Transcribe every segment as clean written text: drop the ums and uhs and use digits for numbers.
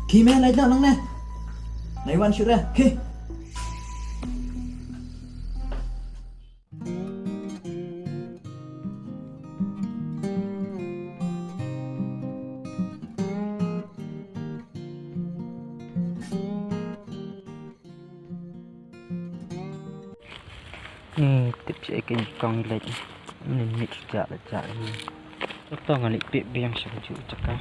khi mẹ lại nào nắng nè này văn sửa ra khi tiếp sẽ cái con lệnh nên mix chả là chả to ngon lịch tiệm riêng sẽ chịu chắc cả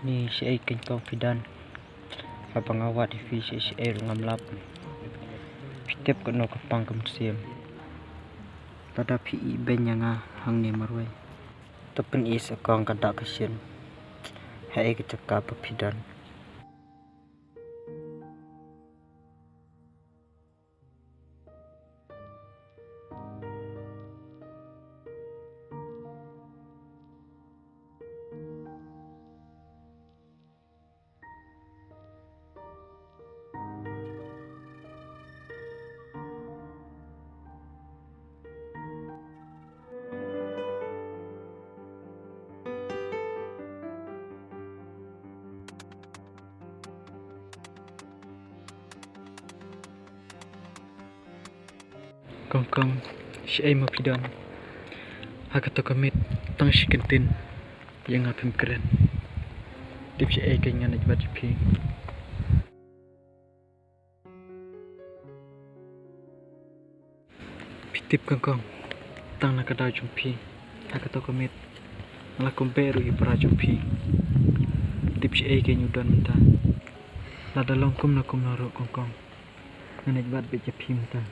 ni sẽ kênh confident và bằng awat di sẽ ngam lap tiếp con nó kapang kem siam pada pi ben yang hang ni marwai tapen is akong kada kasian hai ke cakap confident kong si mo pidan hakato kamit tang shikentin yang ngapim keren tip si kanya na jibat pi pitip kong tang nakada jumpi hakato kamit la komperu ipra jumpi tip si kanya udan menta la dalong kum na ro kong na jibat be pi menta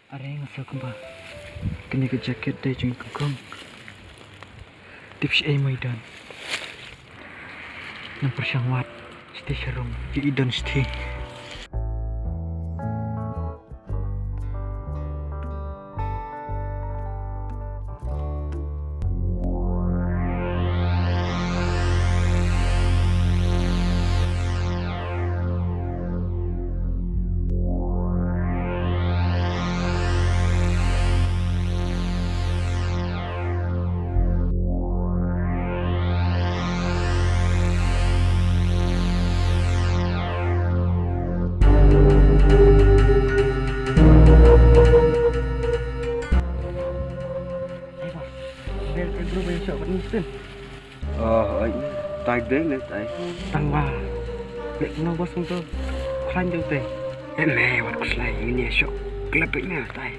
Areng sa kumba kini ke jaket dai jeng kong tips ai maidan nang persyangwat sti serong di idan sti tai đến lên tai tăng ba lek no bos untuk klan jauh teh mẹ vật cái này ini shock kelap ini tai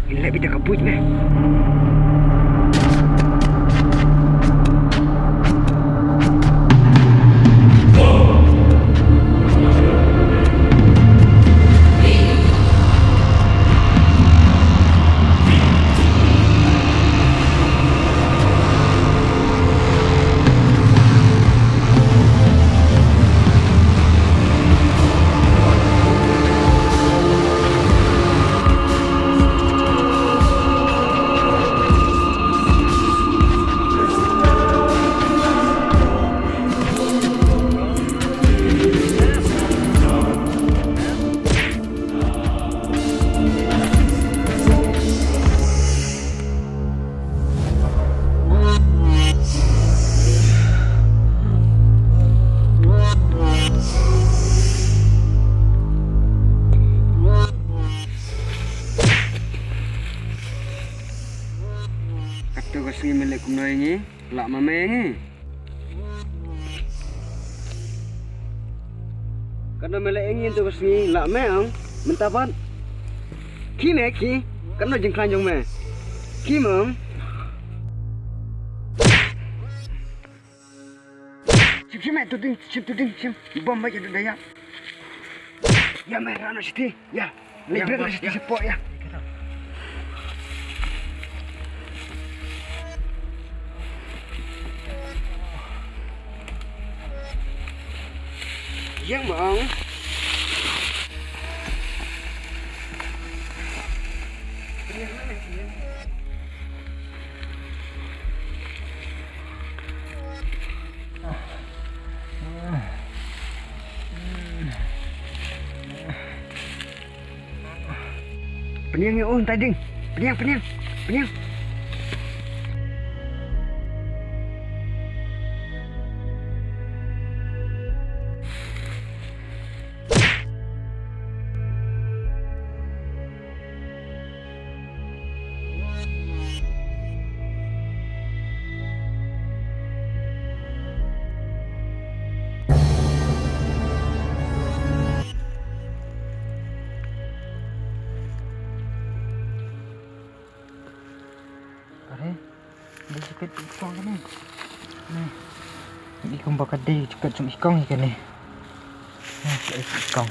ini lebih dah kabut nih pas ngi melek kumno ini, lak mame ngi. Karena melek ngi tu pas ngi lak me ang, mentapan. Ki me ki, karena jengklan jong me. Ki mong. Cip me tu ding, cip. Bom aja tu daya. Ya me rano siti, ya. Lebre siti sepok ya. Yang bang. Penyang ya tadi. Penyang. Pare, dia cekat ikong kan ni. Nah, ikong bakal dia cekat cuma ikong ikan ni. Nah, ikong.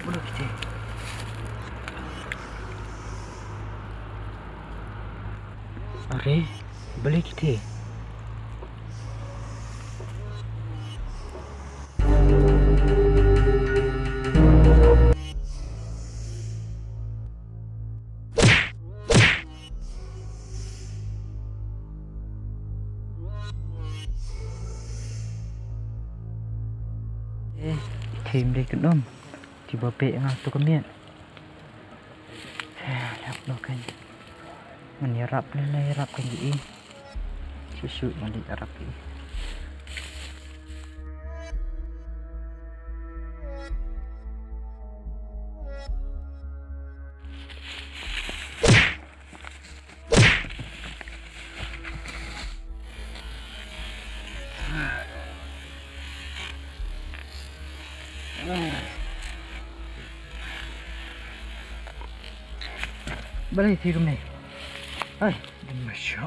Bodoh kita. Are, beli kita. Thêm đây cũng đông thì bảo vệ ngà tôi có miệng lắp nó cái mình rập lên đây rập cái gì chứ sự mà đi rập cái balik di rumah. Ay, masya.